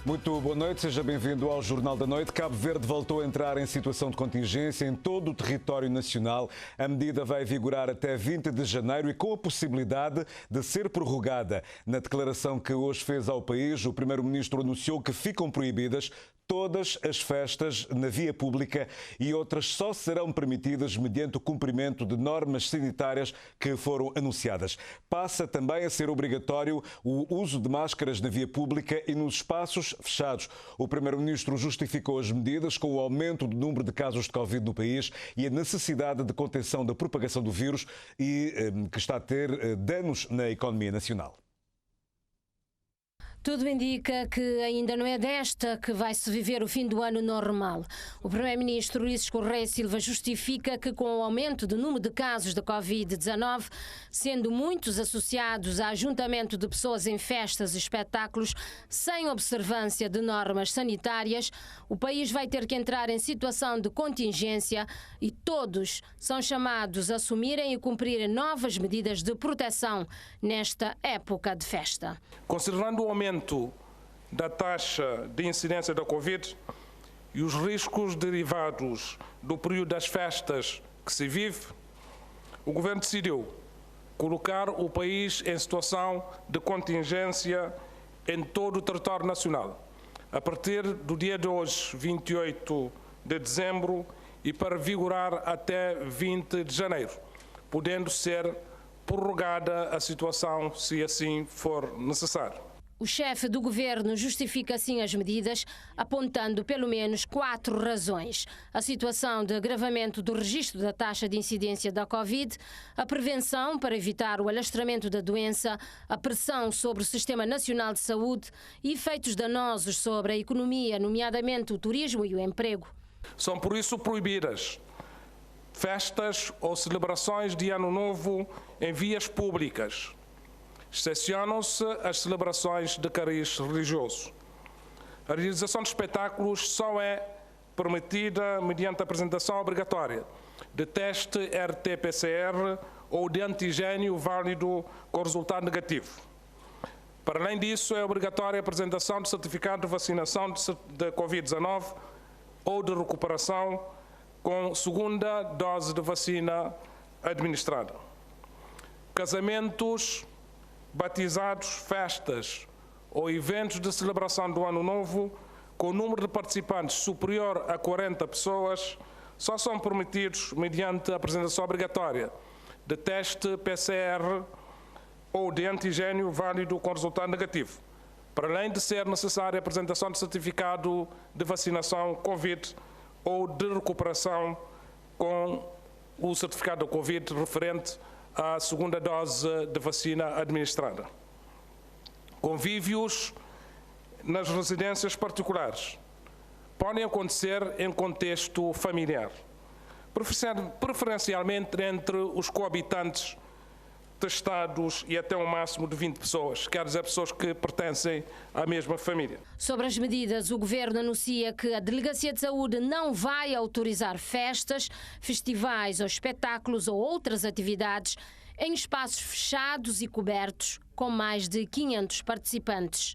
Muito boa noite, seja bem-vindo ao Jornal da Noite. Cabo Verde voltou a entrar em situação de contingência em todo o território nacional. A medida vai vigorar até 20 de janeiro e com a possibilidade de ser prorrogada. Na declaração que hoje fez ao país, o Primeiro-Ministro anunciou que ficam proibidas todas as festas na via pública e outras só serão permitidas mediante o cumprimento de normas sanitárias que foram anunciadas. Passa também a ser obrigatório o uso de máscaras na via pública e nos espaços fechados. O Primeiro-Ministro justificou as medidas com o aumento do número de casos de Covid no país e a necessidade de contenção da propagação do vírus e que está a ter danos na economia nacional. Tudo indica que ainda não é desta que vai-se viver o fim do ano normal. O Primeiro-Ministro Ulisses Correia Silva justifica que com o aumento do número de casos de Covid-19, sendo muitos associados a ajuntamento de pessoas em festas e espetáculos sem observância de normas sanitárias, o país vai ter que entrar em situação de contingência e todos são chamados a assumirem e cumprirem novas medidas de proteção nesta época de festa. Considerando o aumento da taxa de incidência da Covid e os riscos derivados do período das festas que se vive, o Governo decidiu colocar o país em situação de contingência em todo o território nacional, a partir do dia de hoje, 28 de dezembro, e para vigorar até 20 de janeiro, podendo ser prorrogada a situação se assim for necessário. O chefe do governo justifica assim as medidas, apontando pelo menos 4 razões: a situação de agravamento do registro da taxa de incidência da Covid, a prevenção para evitar o alastramento da doença, a pressão sobre o Sistema Nacional de Saúde e efeitos danosos sobre a economia, nomeadamente o turismo e o emprego. São por isso proibidas festas ou celebrações de Ano Novo em vias públicas. Excepcionam-se as celebrações de cariz religioso. A realização de espetáculos só é permitida mediante a apresentação obrigatória de teste RT-PCR ou de antigênio válido com resultado negativo. Para além disso, é obrigatória a apresentação de certificado de vacinação de Covid-19 ou de recuperação com segunda dose de vacina administrada. Casamentos, batizados, festas ou eventos de celebração do Ano Novo com número de participantes superior a 40 pessoas só são permitidos mediante a apresentação obrigatória de teste PCR ou de antigênio válido com resultado negativo, para além de ser necessária a apresentação de certificado de vacinação Covid ou de recuperação com o certificado de Covid referente à segunda dose de vacina administrada. Convívios nas residências particulares podem acontecer em contexto familiar, preferencialmente entre os coabitantes testados e até um máximo de 20 pessoas, quer dizer, pessoas que pertencem à mesma família. Sobre as medidas, o Governo anuncia que a Delegacia de Saúde não vai autorizar festas, festivais ou espetáculos ou outras atividades em espaços fechados e cobertos com mais de 500 participantes.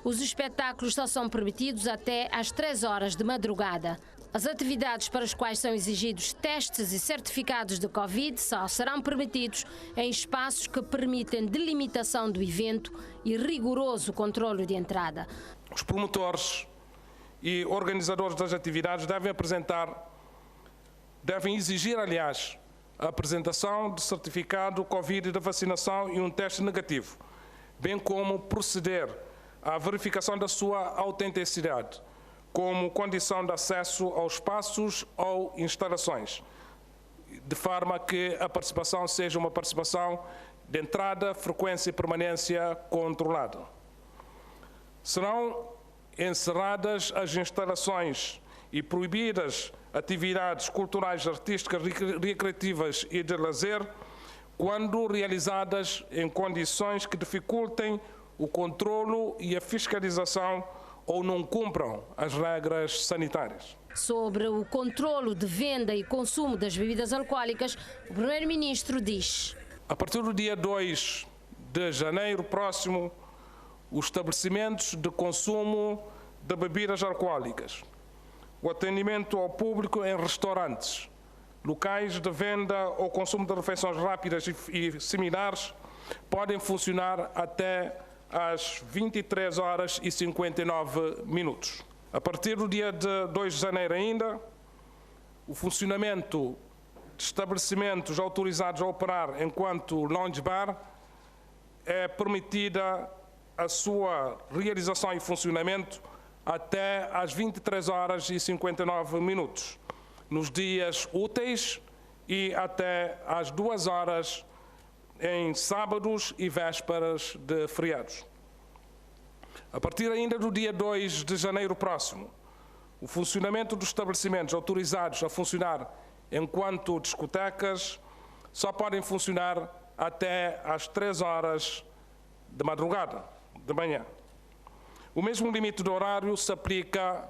Os espetáculos só são permitidos até às 3 horas de madrugada. As atividades para as quais são exigidos testes e certificados de Covid só serão permitidos em espaços que permitem delimitação do evento e rigoroso controle de entrada. Os promotores e organizadores das atividades devem exigir, aliás, a apresentação de certificado Covid de vacinação e um teste negativo, bem como proceder à verificação da sua autenticidade, como condição de acesso aos espaços ou instalações, de forma que a participação seja uma participação de entrada, frequência e permanência controlada. Serão encerradas as instalações e proibidas atividades culturais, artísticas, recreativas e de lazer, quando realizadas em condições que dificultem o controlo e a fiscalização ou não cumpram as regras sanitárias. Sobre o controlo de venda e consumo das bebidas alcoólicas, o Primeiro-Ministro diz: a partir do dia 2 de janeiro próximo, os estabelecimentos de consumo de bebidas alcoólicas, o atendimento ao público em restaurantes, locais de venda ou consumo de refeições rápidas e similares podem funcionar até às 23 horas e 59 minutos. A partir do dia 2 de janeiro ainda, o funcionamento de estabelecimentos autorizados a operar enquanto lounge bar é permitida a sua realização e funcionamento até às 23 horas e 59 minutos, nos dias úteis e até às 2 horas em sábados e vésperas de feriados. A partir ainda do dia 2 de janeiro próximo, o funcionamento dos estabelecimentos autorizados a funcionar enquanto discotecas só podem funcionar até às 3 horas de madrugada, de manhã. O mesmo limite de horário se aplica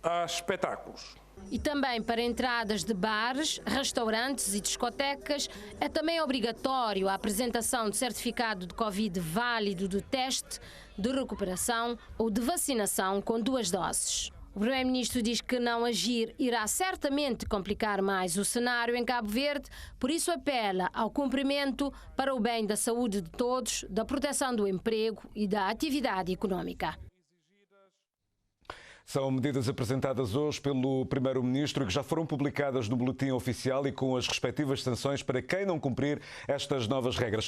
a espetáculos. E também para entradas de bares, restaurantes e discotecas é também obrigatório a apresentação de certificado de Covid válido de teste, de recuperação ou de vacinação com 2 doses. O Primeiro-Ministro diz que não agir irá certamente complicar mais o cenário em Cabo Verde, por isso apela ao cumprimento para o bem da saúde de todos, da proteção do emprego e da atividade económica. São medidas apresentadas hoje pelo Primeiro-Ministro e que já foram publicadas no Boletim Oficial e com as respectivas sanções para quem não cumprir estas novas regras.